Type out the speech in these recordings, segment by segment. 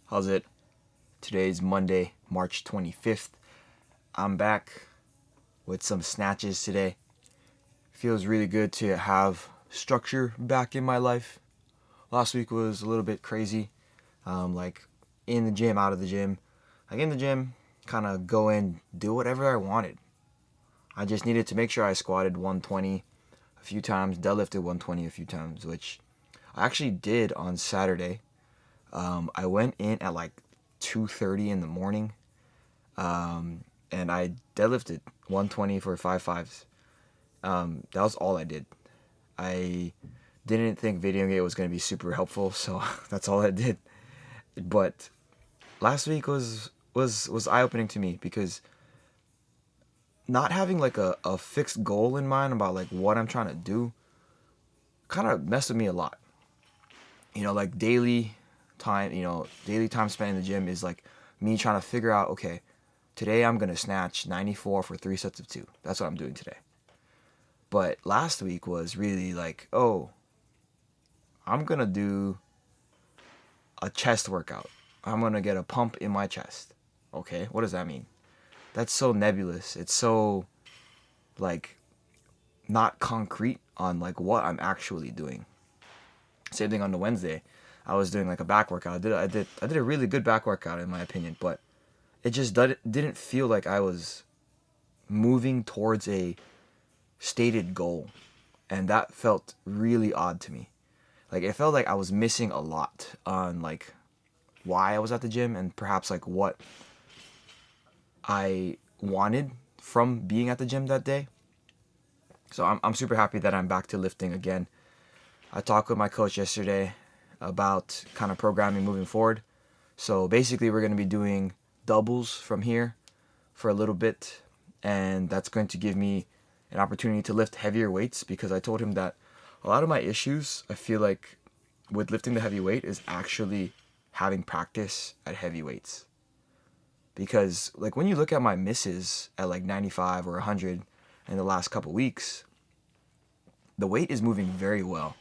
How's it? Today's Monday, March 25th. I'm back with some snatches today. Feels really good to have structure back in my life. Last week was a little bit crazy. Like in the gym, out of the gym. Like in the gym, kind of go in, do whatever I wanted. I just needed to make sure I squatted 120 a few times, deadlifted 120 a few times, which I actually did on Saturday. I went in at like 2:30 in the morning, and I deadlifted 120 for 5 fives. That was all I did. I didn't think videoing it was going to be super helpful, so that's all I did. But last week was eye opening to me because not having like a fixed goal in mind about like what I'm trying to do kind of messed with me a lot. Like daily time spent in the gym is like me trying to figure out, okay, today I'm going to snatch 94 for 3 sets of 2. That's what I'm doing today. But last week was really like, oh, I'm going to do a chest workout. I'm going to get a pump in my chest. Okay, what does that mean? That's so nebulous. It's so like not concrete on like what I'm actually doing. Same thing on the Wednesday. I was doing like a back workout. I did a really good back workout in my opinion, but it just didn't feel like I was moving towards a stated goal, and that felt really odd to me. Like it felt like I was missing a lot on like why I was at the gym and perhaps like what I wanted from being at the gym that day. So I'm super happy that I'm back to lifting again. I talked with my coach yesterday about kind of programming moving forward. So basically we're going to be doing doubles from here for a little bit, and that's going to give me an opportunity to lift heavier weights because I told him that a lot of my issues, I feel like, with lifting the heavy weight is actually having practice at heavy weights. Because like when you look at my misses at like 95 or 100 in the last couple weeks, the weight is moving very well,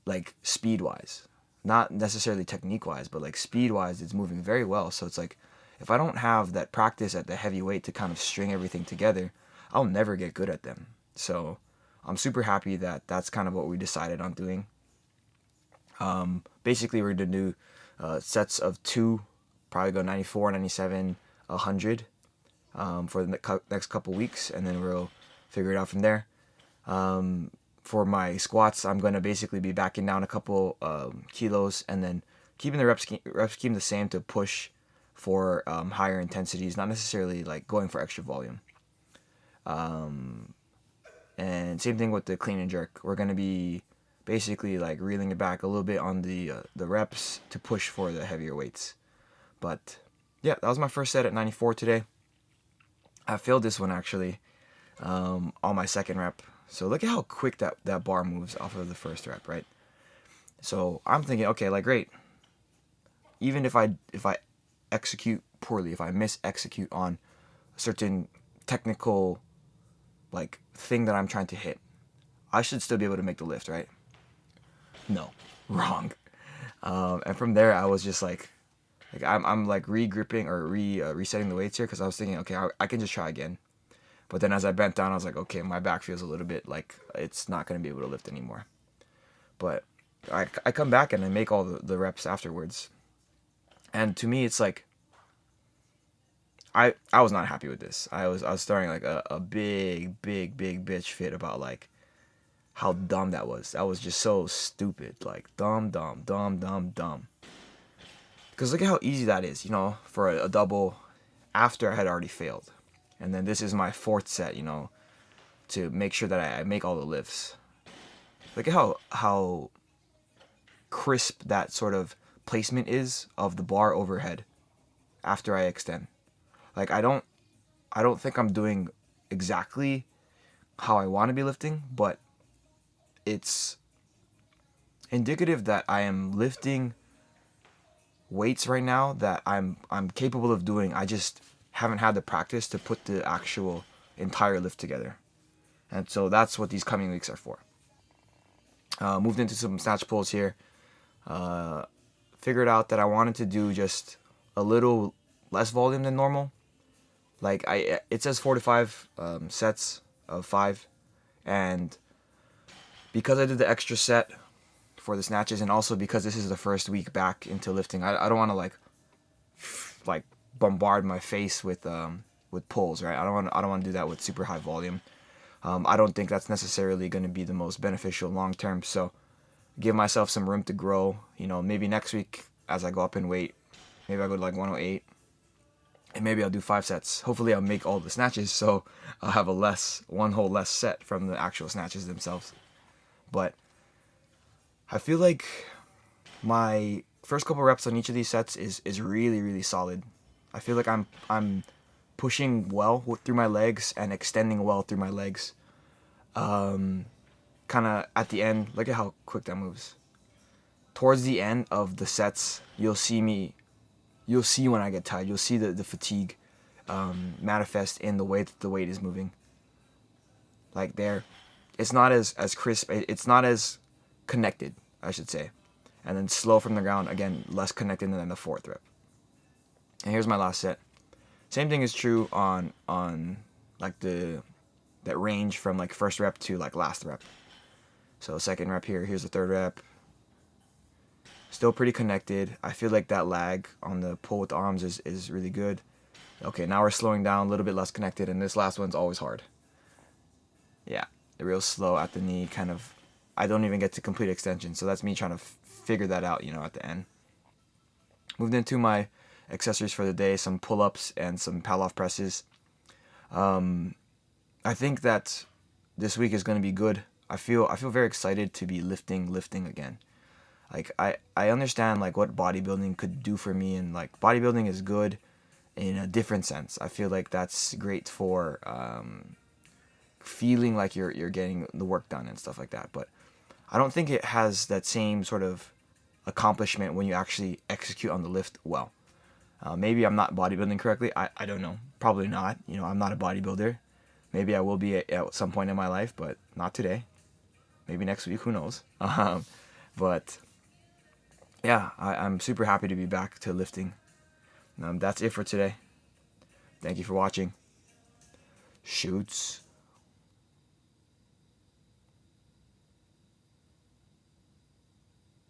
like speed wise. Not necessarily technique wise, but like speed wise, it's moving very well. So it's like if I don't have that practice at the heavy weight to kind of string everything together, I'll never get good at them. So I'm super happy that that's kind of what we decided on doing. Basically, we're going to do sets of 2, probably go 94, 97, 100 for the next couple weeks, and then we'll figure it out from there. For my squats, I'm going to basically be backing down a couple kilos and then keeping the rep scheme the same to push for higher intensities, not necessarily like going for extra volume. And same thing with the clean and jerk. We're going to be basically like reeling it back a little bit on the reps to push for the heavier weights. But yeah, that was my first set at 94 today. I failed this one actually on my second rep. So look at how quick that bar moves off of the first rep, right? So I'm thinking, okay, like great. Even if I execute poorly, if I miss execute on a certain technical like thing that I'm trying to hit, I should still be able to make the lift, right? No, wrong. And from there, I was just like I'm like regripping or resetting the weights here because I was thinking, okay, I can just try again. But then as I bent down, I was like, okay, my back feels a little bit like it's not going to be able to lift anymore. But I come back and I make all the reps afterwards. And to me, it's like, I was not happy with this. I was starting like a big bitch fit about like how dumb that was. That was just so stupid. Like dumb. Because look at how easy that is, for a double after I had already failed. And then this is my fourth set, to make sure that I make all the lifts. Look at how crisp that sort of placement is of the bar overhead after I extend. Like I don't think I'm doing exactly how I want to be lifting, but it's indicative that I am lifting weights right now that I'm capable of doing. I just haven't had the practice to put the actual entire lift together. And so that's what these coming weeks are for. Moved into some snatch pulls here. figured out that I wanted to do just a little less volume than normal. Like it says 4 to 5 sets of 5, and because I did the extra set for the snatches, and also because this is the first week back into lifting, I don't want to like bombard my face with pulls, right? I don't want to do that with super high volume. I don't think that's necessarily going to be the most beneficial long term. So give myself some room to grow. You know, maybe next week as I go up in weight, maybe I go to like 108, and maybe I'll do 5 sets. Hopefully I'll make all the snatches, so I'll have one whole less set from the actual snatches themselves. But I feel like my first couple reps on each of these sets is really, really solid. I feel like I'm pushing well through my legs and extending well through my legs. Kind of at the end, look at how quick that moves. Towards the end of the sets, you'll see when I get tired, you'll see the fatigue manifest in the way that the weight is moving. Like there, it's not as crisp, it's not as connected, I should say. And then slow from the ground, again, less connected than the 4th rep. And here's my last set. Same thing is true on like that range from like first rep to like last rep. So second rep here's the 3rd rep. Still pretty connected. I feel like that lag on the pull with the arms is really good. Okay, now we're slowing down, a little bit less connected, and this last one's always hard. Yeah, real slow at the knee, kind of. I don't even get to complete extension, so that's me trying to figure that out, at the end. Moved into my accessories for the day, some pull-ups and some pal-off presses. I think that this week is going to be good. I feel very excited to be lifting again. Like I understand like what bodybuilding could do for me, and like bodybuilding is good in a different sense. I feel like that's great for feeling like you're getting the work done and stuff like that. But I don't think it has that same sort of accomplishment when you actually execute on the lift well. Maybe I'm not bodybuilding correctly. I don't know. Probably not. I'm not a bodybuilder. Maybe I will be at some point in my life, but not today. Maybe next week. Who knows? But yeah, I'm super happy to be back to lifting. That's it for today. Thank you for watching. Shoots.